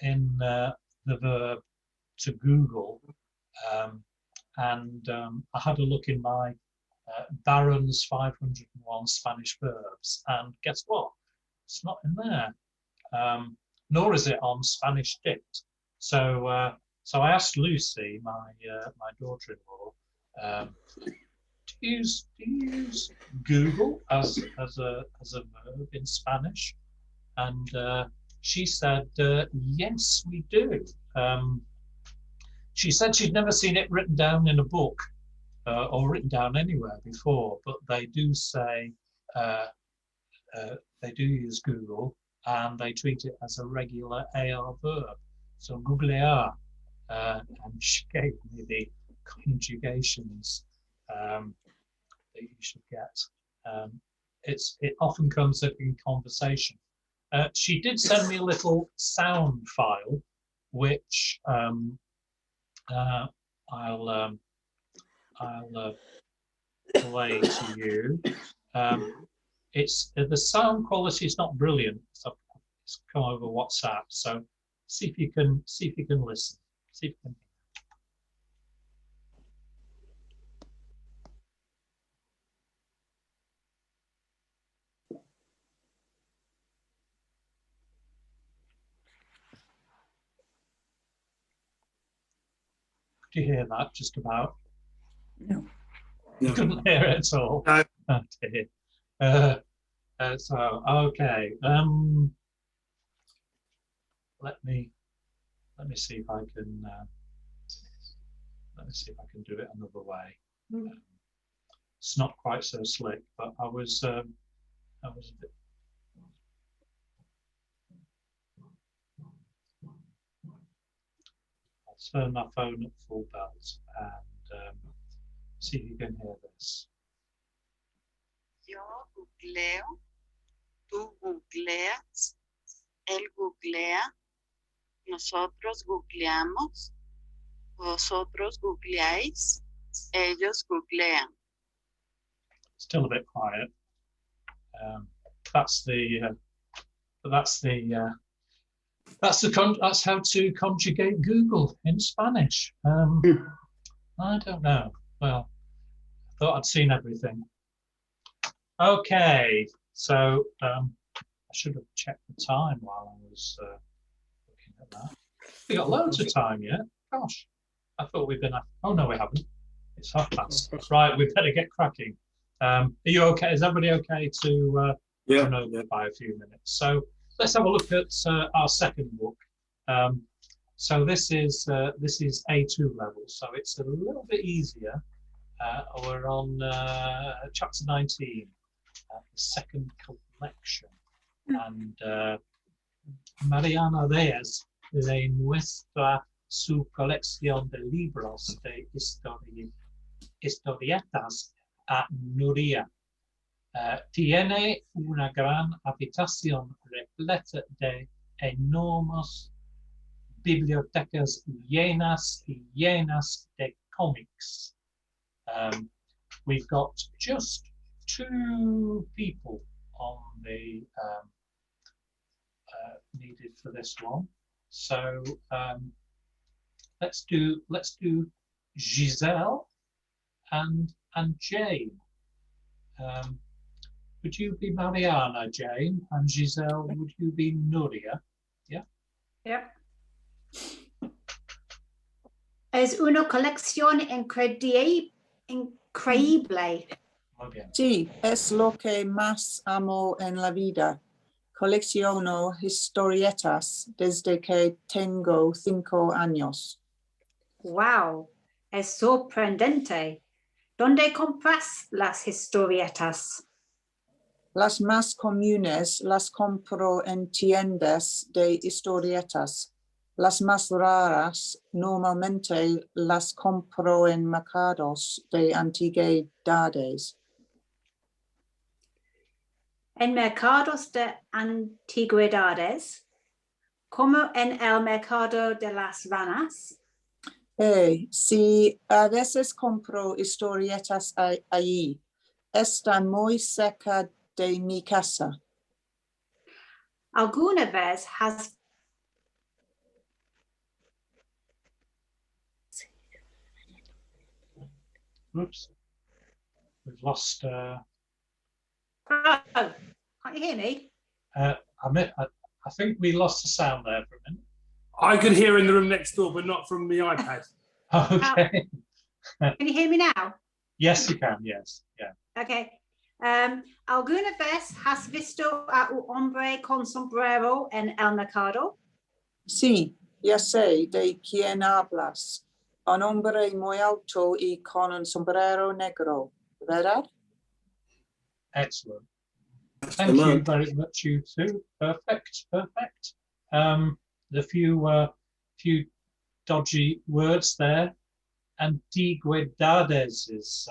A: in the verb to Google, and I had a look in my Barron's 501 Spanish verbs, and guess what? It's not in there, nor is it on Spanish Dict. So, so I asked Lucy, my my daughter-in-law, do you use Google as a verb in Spanish? And she said, yes, we do. She said she'd never seen it written down in a book or written down anywhere before, but they do say, they do use Google, and they treat it as a regular AR verb. So googlear, and she gave me the conjugations that you should get. It often comes up in conversation. She did send me a little sound file, which I'll play to you. It's the sound quality is not brilliant, so it's come over WhatsApp. So see if you can listen. See if you can. Could you hear that? Just about.
S: No.
A: You couldn't hear it at all.
E: No.
A: Okay. So okay. Let me see if I can. Let me see if I can do it another way. It's not quite so slick, but I was a bit. I'll turn my phone at full belt and see if you can hear this.
T: Yo googleo, tú googleas, él googlea, nosotros googleamos, vosotros googleáis, ellos googlean.
A: Still a bit quiet. That's how to conjugate Google in Spanish. I don't know. Well, I thought I'd seen everything. Okay, so I should have checked the time while I was looking at that. We got loads of time yet. Gosh, I thought we'd been. Oh no, we haven't. It's 1:30. Right, we better get cracking. Are you okay? Is everybody okay to run over by a few minutes? So let's have a look at our second book. So this is A2 level, so it's a little bit easier. We're on chapter 19, the second collection, and Mariana Reyes le muestra su colección de libros de historietas a Nuria. Tiene una gran habitación repleta de enormes bibliotecas llenas y llenas de comics. We've got just 2 people on the needed for this one. So let's do Giselle and Jane. Would you be Mariana, Jane, and Giselle, would you be Nuria? Yeah?
U: Yep. Es una colección increíble.
V: Sí, es lo que más amo en la vida. Colecciono historietas desde que tengo 5 años.
U: Wow, es sorprendente. ¿Dónde compras las historietas?
V: Las más comunes las compro en tiendas de historietas. Las más raras normalmente las compro en mercados de antigüedades.
U: En mercados de antigüedades, como en el mercado de las ranas.
V: Si a veces compro historietas allí, está muy cerca de mi casa.
U: Alguna vez has
A: Oops. We've lost.
U: Oh, can't you hear me?
A: I think we lost the sound there for a minute.
B: I could hear in the room next door, but not from the iPad.
A: Okay.
U: Can you hear me now?
A: Yes, you can. Yes. Yeah.
U: Okay. ¿Alguna vez has visto a un hombre con sombrero en el mercado?
V: Sí, ya sé de quién hablas. Un hombre muy alto y con un sombrero negro, ¿verdad?
A: Excellent. Thank you very much, you two. Perfect. Perfect. The few dodgy words there. Antigüedades is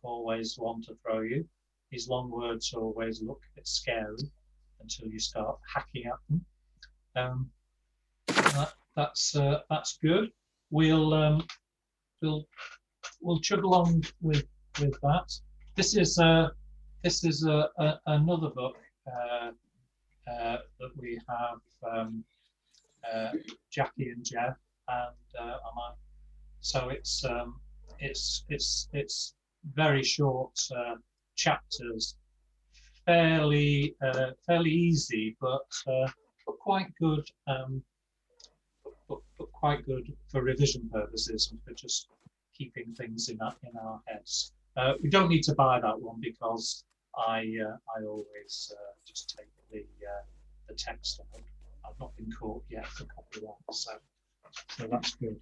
A: always one to throw you. These long words always look a bit scary until you start hacking at them. That's good. We'll chug along with that. This is another book that we have Jackie and Jeff and so it's very short chapters, fairly easy, but quite good. But quite good for revision purposes and for just keeping things in our heads. We don't need to buy that one because I always just take the text out. I've not been caught yet for copyright, so that's good.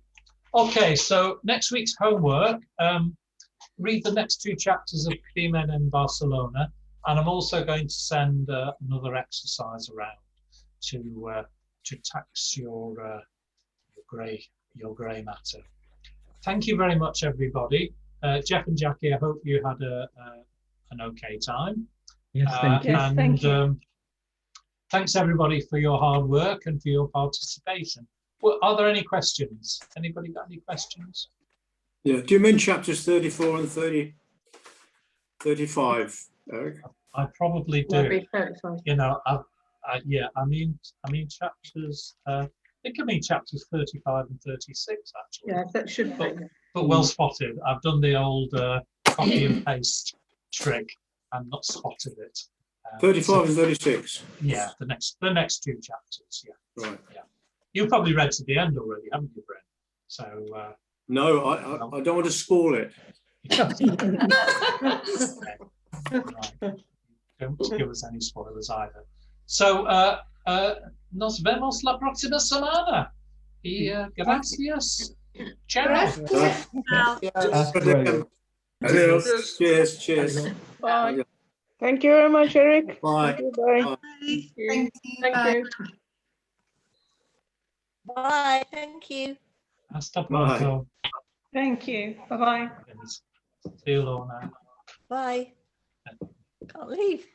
A: Okay, so next week's homework. Read the next two chapters of Crimen in Barcelona, and I'm also going to send another exercise around to tax your grey matter. Thank you very much, everybody. Jeff and Jackie, I hope you had an okay time.
Q: Yes, thank you.
A: And
I: thank you.
A: Thanks everybody for your hard work and for your participation. Well, are there any questions? Anybody got any questions?
E: Yeah. Do you mean chapters 34 and 35, Eric?
A: I probably do. You know, I mean chapters. I think I mean chapters 35 and 36 actually.
M: Yeah, that should be.
A: But well spotted. I've done the old copy and paste trick and not spotted it.
E: 35 and 36.
A: Yeah, the next two chapters. Yeah.
E: Right.
A: Yeah. You've probably read to the end already, haven't you, Brent? So.
E: No, I don't want to spoil it.
A: Right. Don't give us any spoilers either. So, nos vemos la próxima semana. Y gracias. Ciao.
E: Adios. Cheers.
M: Bye. Thank you very much, Eric.
E: Bye.
M: Bye.
U: Thank you.
C: Bye. Thank you.
A: Hasta pronto.
M: Thank you. Bye-bye.
A: See you, Lorna.
C: Bye. Can't leave.